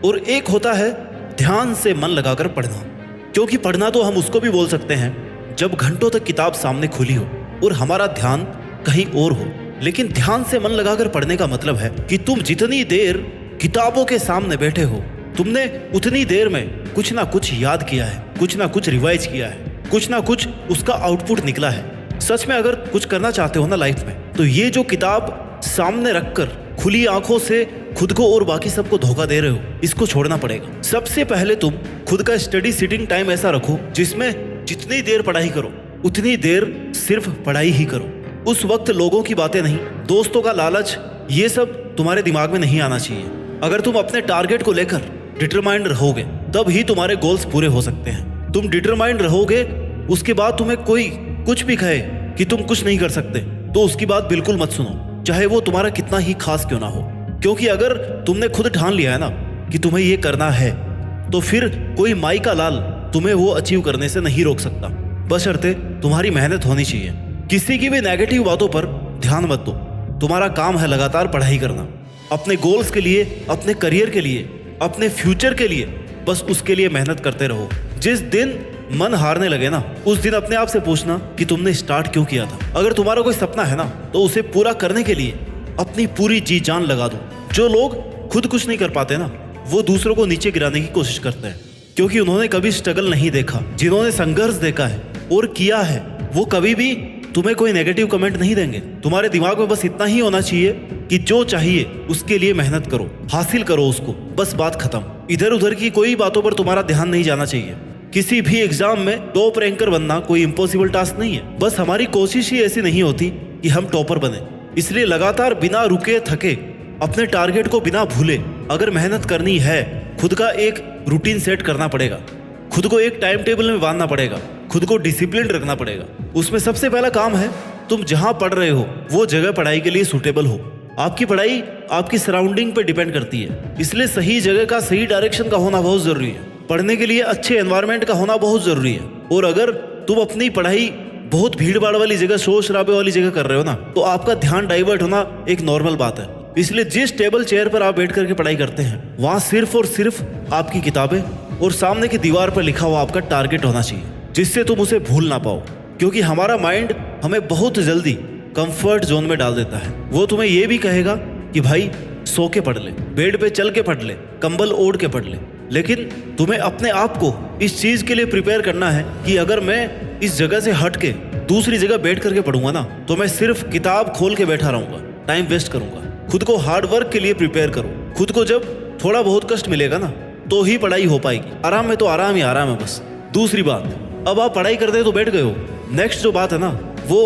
और एक होता है ध्यान से मन लगाकर पढ़ना। क्योंकि पढ़ना तो हम उसको भी बोल सकते हैं जब घंटों तक किताब सामने खुली हो और हमारा ध्यान कहीं और हो। लेकिन ध्यान से मन लगाकर पढ़ने का मतलब है कि तुम जितनी देर किताबों के सामने बैठे हो, तुमने उतनी देर में कुछ ना कुछ याद किया है, कुछ ना कुछ रिवाइज किया है, कुछ ना कुछ उसका आउटपुट निकला है। सच में अगर कुछ करना चाहते हो ना लाइफ में, तो ये जो किताब सामने रखकर खुली आंखों से खुद को और बाकी सबको धोखा दे रहे हो, इसको छोड़ना पड़ेगा। सबसे पहले तुम खुद का स्टडी सिटिंग टाइम ऐसा रखो जिसमें जितनी देर पढ़ाई करो उतनी देर सिर्फ पढ़ाई ही करो। उस वक्त लोगों की बातें नहीं, दोस्तों का लालच, ये सब तुम्हारे दिमाग में नहीं आना चाहिए। अगर तुम अपने टारगेट को लेकर डिटरमाइंड रहोगे तब ही तुम्हारे गोल्स पूरे हो सकते हैं। तुम डिटरमाइंड रहोगे, उसके बाद तुम्हें कोई कुछ भी कहे कि तुम कुछ नहीं कर सकते, तो उसकी बात बिल्कुल मत सुनो, चाहे वो तुम्हारा कितना ही खास क्यों ना हो। क्योंकि अगर तुमने खुद ठान लिया है ना कि तुम्हें ये करना है, तो फिर कोई माई का लाल तुम्हें वो अचीव करने से नहीं रोक सकता, बशर्ते तुम्हारी मेहनत होनी चाहिए। किसी की भी नेगेटिव बातों पर ध्यान मत दो। तुम्हारा काम है लगातार पढ़ाई करना, अपने गोल्स के लिए, अपने करियर के लिए, अपने फ्यूचर के लिए, बस उसके लिए मेहनत करते रहो। जिस दिन मन हारने लगे ना, उस दिन अपने आप से पूछना कि तुमने स्टार्ट क्यों किया था। अगर तुम्हारा कोई सपना है ना, तो उसे पूरा करने के लिए अपनी पूरी जी जान लगा दो। जो लोग खुद कुछ नहीं कर पाते ना, वो दूसरों को नीचे गिराने की कोशिश करते हैं, क्योंकि उन्होंने कभी स्ट्रगल नहीं देखा। जिन्होंने संघर्ष देखा है और किया है, वो कभी भी तुम्हें कोई नेगेटिव कमेंट नहीं देंगे। तुम्हारे दिमाग में बस इतना ही होना चाहिए कि जो चाहिए उसके लिए मेहनत करो, हासिल करो उसको, बस बात खत्म। इधर उधर की कोई बातों पर तुम्हारा ध्यान नहीं जाना चाहिए। किसी भी एग्जाम में टॉप रैंकर बनना कोई इम्पॉसिबल टास्क नहीं है, बस हमारी कोशिश ही ऐसी नहीं होती कि हम टॉपर बने। इसलिए लगातार बिना रुके थके, अपने टारगेट को बिना भूले अगर मेहनत करनी है, खुद का एक रूटीन सेट करना पड़ेगा, खुद को एक टाइम टेबल में बांधना पड़ेगा, खुद को डिसिप्लिन रखना पड़ेगा। उसमें सबसे पहला काम है, तुम जहां पढ़ रहे हो वो जगह पढ़ाई के लिए सूटेबल हो। आपकी पढ़ाई आपकी सराउंडिंग पे डिपेंड करती है, इसलिए सही जगह का, सही डायरेक्शन का होना बहुत जरूरी है। पढ़ने के लिए अच्छे एनवायरनमेंट का होना बहुत जरूरी है। और अगर तुम अपनी पढ़ाई बहुत भीड़ भाड़ वाली जगह, शोर शराबे वाली जगह कर रहे हो ना, तो आपका ध्यान डाइवर्ट होना एक नॉर्मल बात है। इसलिए जिस टेबल चेयर पर आप बैठ करके पढ़ाई करते हैं, वहां सिर्फ और सिर्फ आपकी किताबें और सामने की दीवार पर लिखा हुआ आपका टारगेट होना चाहिए, जिससे तुम उसे भूल ना पाओ। क्योंकि हमारा माइंड हमें बहुत जल्दी कंफर्ट जोन में डाल देता है। वो तुम्हें ये भी कहेगा कि भाई सो के पढ़ ले, बेड पे चल के पढ़ ले, कंबल ओढ़ के पढ़ ले। लेकिन तुम्हें अपने आप को इस चीज के लिए प्रिपेयर करना है कि अगर मैं इस जगह से हट के दूसरी जगह बैठ करके पढ़ूंगा ना, तो मैं सिर्फ किताब खोल के बैठा रहूंगा, टाइम वेस्ट करूंगा। खुद को हार्ड वर्क के लिए प्रिपेयर करो। खुद को जब थोड़ा बहुत कष्ट मिलेगा ना, तो ही पढ़ाई हो पाएगी। आराम में तो आराम ही आराम है बस। दूसरी बात, अब आप पढ़ाई करते तो बैठ गए हो, नेक्स्ट जो बात है ना, वो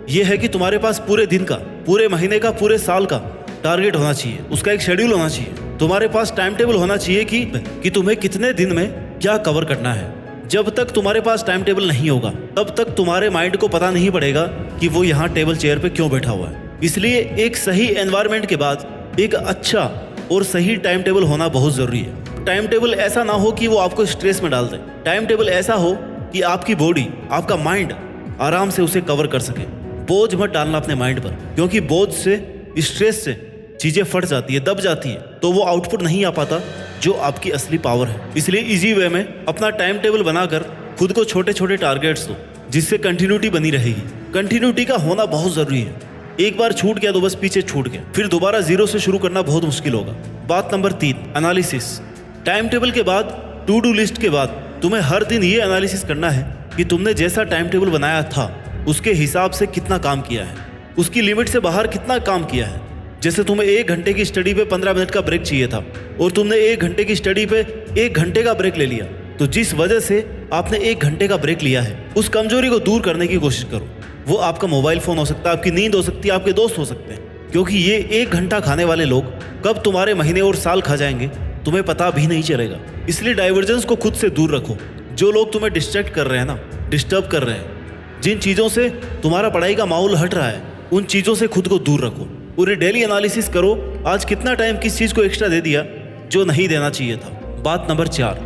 ये है कि तुम्हारे पास पूरे दिन का, पूरे महीने का, पूरे साल का टारगेट होना चाहिए। उसका एक शेड्यूल होना चाहिए। तुम्हारे पास टाइम टेबल होना चाहिए कि तुम्हें कितने दिन में क्या कवर करना है। जब तक तुम्हारे पास टाइम टेबल नहीं होगा, तब तक तुम्हारे माइंड को पता नहीं पड़ेगा कि वो यहाँ टेबल चेयर पे क्यों बैठा हुआ है। इसलिए एक सही एनवायरनमेंट के बाद एक अच्छा और सही टाइम टेबल होना बहुत जरूरी है। टाइम टेबल ऐसा ना हो कि वो आपको स्ट्रेस में डाल दे। टाइम टेबल ऐसा हो कि आपकी बॉडी, आपका माइंड आराम से उसे कवर कर सके। बोझ मत डालना अपने माइंड पर, क्योंकि बोझ से, स्ट्रेस से चीजें फट जाती है, दब जाती है, तो वो आउटपुट नहीं आ पाता जो आपकी असली पावर है। इसलिए इजी वे में अपना टाइम टेबल बनाकर खुद को छोटे छोटे टारगेट्स दो, जिससे कंटिन्यूटी बनी रहेगी। कंटिन्यूटी का होना बहुत जरूरी है। एक बार छूट गया तो बस पीछे छूट गया, फिर दोबारा जीरो से शुरू करना बहुत मुश्किल होगा। बात नंबर 3, एनालिसिस। टाइम टेबल के बाद, टू डू लिस्ट के बाद तुम्हें हर दिन ये एनालिसिस करना है कि तुमने जैसा टाइम टेबल बनाया था उसके हिसाब से कितना काम किया है, उसकी लिमिट से बाहर कितना काम किया है। जैसे तुम्हें 1 घंटे की स्टडी पे 15 मिनट का ब्रेक चाहिए था और तुमने 1 घंटे की स्टडी पे 1 घंटे का ब्रेक ले लिया, तो जिस वजह से आपने 1 घंटे का ब्रेक लिया है, उस कमजोरी को दूर करने की कोशिश करो। वो आपका मोबाइल फोन हो सकता है, आपकी नींद हो सकती है, आपके दोस्त हो सकते हैं। क्योंकि ये 1 घंटा खाने वाले लोग कब तुम्हारे महीने और साल खा जाएंगे तुम्हें पता भी नहीं चलेगा। इसलिए डाइवर्जेंस को खुद से दूर रखो। जो लोग तुम्हें डिस्ट्रैक्ट कर रहे हैं ना, डिस्टर्ब कर रहे हैं, जिन चीज़ों से तुम्हारा पढ़ाई का माहौल हट रहा है, उन चीज़ों से खुद को दूर रखो। पूरे डेली एनालिसिस करो, आज कितना टाइम किस चीज़ को एक्स्ट्रा दे दिया जो नहीं देना चाहिए था। बात नंबर 4,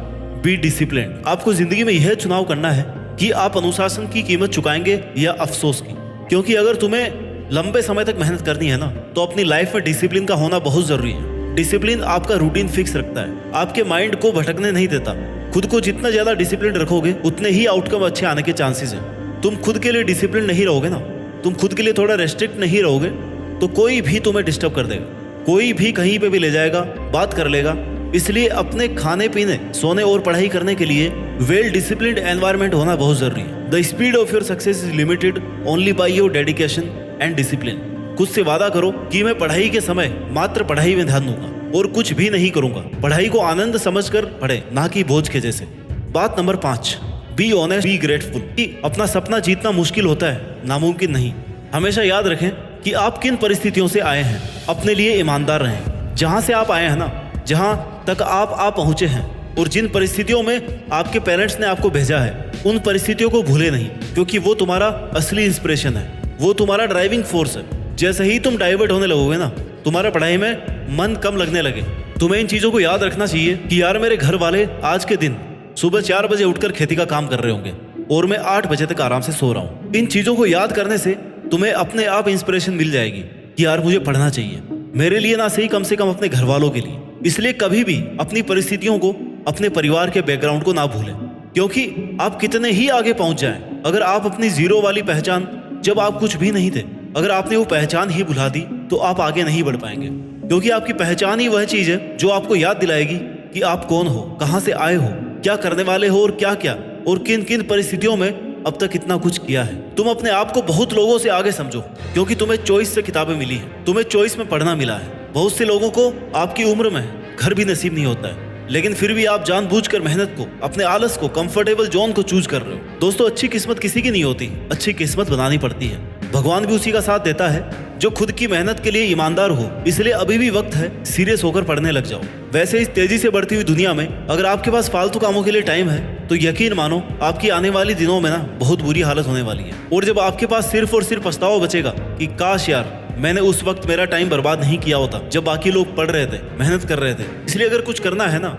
बी डिसिप्लिन। आपको जिंदगी में यह चुनाव करना है कि आप अनुशासन की कीमत चुकाएंगे या अफसोस की। क्योंकि अगर तुम्हें लंबे समय तक मेहनत करनी है ना, तो अपनी लाइफ में डिसिप्लिन का होना बहुत जरूरी है। डिसिप्लिन आपका रूटीन फिक्स रखता है, आपके माइंड को भटकने नहीं देता। खुद को जितना ज्यादा डिसिप्लिन रखोगे उतने ही आउटकम अच्छे आने के चांसेस हैं। तुम खुद के लिए डिसिप्लिन नहीं रहोगे ना, तुम खुद के लिए थोड़ा रेस्ट्रिक्ट नहीं रहोगे तो कोई भी तुम्हें डिस्टर्ब कर देगा, कोई भी कहीं पे भी ले जाएगा, बात कर लेगा। इसलिए अपने खाने पीने, सोने और पढ़ाई करने के लिए वेल डिसिप्लिन्ड एनवायरनमेंट होना बहुत जरूरी है। The speed of your success is limited only by your dedication and discipline. खुद से वादा करो कि मैं पढ़ाई के समय मात्र पढ़ाई में ध्यान दूंगा और कुछ भी नहीं करूंगा। पढ़ाई को आनंद समझकर पढ़े, ना कि बोझ के जैसे। बात number 5, be honest, be grateful. अपना सपना जीतना मुश्किल होता है, नामुमकिन नहीं। हमेशा याद रखें कि आप किन परिस्थितियों से आए हैं। अपने लिए ईमानदार रहें। जहां से आप आए हैं ना, जहां तक आप पहुंचे हैं और जिन परिस्थितियों में आपके पेरेंट्स ने आपको भेजा है, उन परिस्थितियों को भूले नहीं, क्योंकि वो तुम्हारा असली इंस्पिरेशन है, वो तुम्हारा ड्राइविंग फोर्स है। जैसे ही तुम डाइवर्ट होने लगोगे ना, तुम्हारा पढ़ाई में मन कम लगने लगे, तुम्हें इन चीजों को याद रखना चाहिए कि यार मेरे घर वाले आज के दिन सुबह 4 बजे उठकर खेती का काम कर रहे होंगे और मैं 8 बजे तक आराम से सो रहा हूँ। इन चीजों को याद करने से तुम्हें अपने आप इंस्पिरेशन मिल जाएगी कि यार मुझे पढ़ना चाहिए, मेरे लिए ना सही, कम से कम अपने घर वालों के लिए। इसलिए कभी भी अपनी परिस्थितियों को, अपने परिवार के बैकग्राउंड को ना भूलें, क्योंकि आप कितने ही आगे पहुंच जाएं, अगर आप अपनी जीरो वाली पहचान, जब आप कुछ भी नहीं थे, अगर आपने वो पहचान ही भुला दी तो आप आगे नहीं बढ़ पाएंगे। क्योंकि आपकी पहचान ही वह चीज है जो आपको याद दिलाएगी कि आप कौन हो, कहां से आए हो, क्या करने वाले हो और क्या क्या और किन किन परिस्थितियों में अब तक इतना कुछ किया है। तुम अपने आप को बहुत लोगों से आगे समझो, क्योंकि तुम्हें चॉइस से किताबें मिली है, तुम्हें चॉइस में पढ़ना मिला है। बहुत से लोगों को आपकी उम्र में घर भी नसीब नहीं होता है, लेकिन फिर भी आप जानबूझकर मेहनत को, अपने आलस को, कंफर्टेबल जोन को चूज कर रहे हो। दोस्तों, अच्छी किस्मत किसी की नहीं होती, अच्छी किस्मत बनानी पड़ती है। भगवान भी उसी का साथ देता है जो खुद की मेहनत के लिए ईमानदार हो। इसलिए अभी भी वक्त है, सीरियस होकर पढ़ने लग जाओ। वैसे इस तेजी से बढ़ती हुई दुनिया में अगर आपके पास फालतू कामों के लिए टाइम है तो यकीन मानो आपकी आने वाली दिनों में ना बहुत बुरी हालत होने वाली है। और जब आपके पास सिर्फ और सिर्फ पछतावा बचेगा कि काश यार मैंने उस वक्त मेरा टाइम बर्बाद नहीं किया होता जब बाकी लोग पढ़ रहे थे, मेहनत कर रहे थे। इसलिए अगर कुछ करना है ना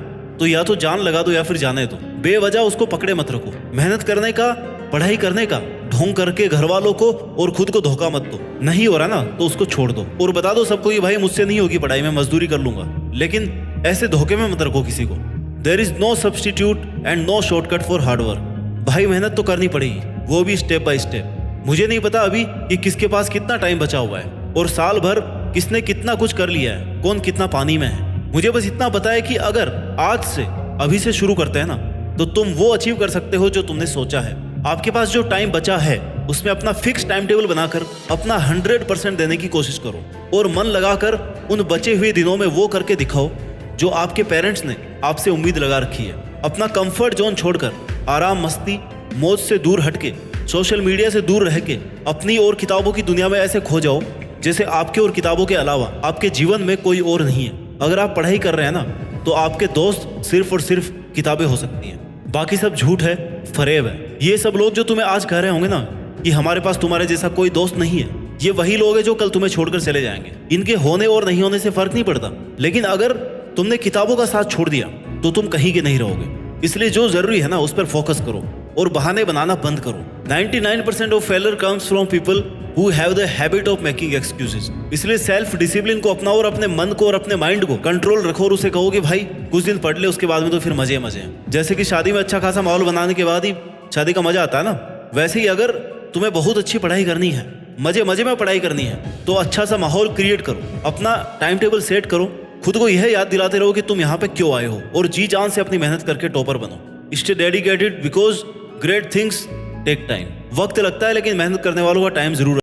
तो या तो जान लगा दो या फिर जाने दो। बेवजह उसको पकड़े मत रखो। मेहनत करने का, पढ़ाई करने का ढोंग करके घर वालों को और खुद को धोखा मत दो। नहीं हो रहा ना तो उसको छोड़ दो और बता दो सबको कि भाई मुझसे नहीं होगी पढ़ाई, मैं मजदूरी कर लूंगा। लेकिन ऐसे धोखे में मत रखो किसी को। There is no substitute and no shortcut for hard work. भाई मेहनत तो करनी पड़ेगी, वो भी स्टेप बाय स्टेप। मुझे नहीं पता अभी कि किसके पास कितना टाइम बचा हुआ है और साल भर किसने कितना कुछ कर लिया है, कौन कितना पानी में है। मुझे बस इतना पता है कि अगर आज से, अभी से शुरू करते हैं ना, तो तुम वो अचीव कर सकते हो जो तुमने सोचा है। आपके पास जो टाइम बचा है उसमें अपना फिक्स टाइम टेबल बनाकर अपना 100% देने की कोशिश करो और मन लगाकर उन बचे हुए दिनों में वो करके दिखाओ जो आपके पेरेंट्स ने आपसे उम्मीद लगा रखी है। अपना कंफर्ट जोन छोड़कर आराम, मस्ती, मौज से दूर हटके, सोशल मीडिया से दूर रह के अपनी और किताबों की दुनिया में ऐसे खो जाओ जैसे आपके और किताबों के अलावा आपके जीवन में कोई और नहीं है। अगर आप पढ़ाई कर रहे हैं ना तो आपके दोस्त सिर्फ और सिर्फ किताबें हो सकती हैं, बाकी सब झूठ है, फरेब है। ये सब लोग जो तुम्हें आज कह रहे होंगे ना कि हमारे पास तुम्हारे जैसा कोई दोस्त नहीं है, ये वही लोग हैं जो कल तुम्हें छोड़कर चले जाएंगे। इनके होने और नहीं होने से फर्क नहीं पड़ता, लेकिन अगर तुमने किताबों का साथ छोड़ दिया तो तुम कहीं के नहीं रहोगे। इसलिए जो जरूरी है ना उस पर फोकस करो और बहाने बनाना बंद करो। 99% of failure comes from people who have the habit of making excuses. इसलिए सेल्फ डिसिप्लिन को अपनाओ और अपने मन को और अपने माइंड को कंट्रोल रखो और उसे कहो कि भाई कुछ दिन पढ़ ले, उसके बाद में तो फिर मजे मजे हैं। जैसे कि शादी में अच्छा खासा माहौल बनाने के बाद ही शादी का मजा आता है ना, वैसे ही अगर तुम्हें बहुत अच्छी पढ़ाई करनी है, मजे मजे में पढ़ाई करनी है, तो अच्छा सा माहौल क्रिएट करो, अपना टाइम टेबल सेट करो, खुद को यह याद दिलाते रहो कि तुम यहाँ पे क्यों आए हो और जी जान से अपनी मेहनत करके टॉपर बनो। Stay dedicated because great things take time. वक्त लगता है लेकिन मेहनत करने वालों का टाइम जरूर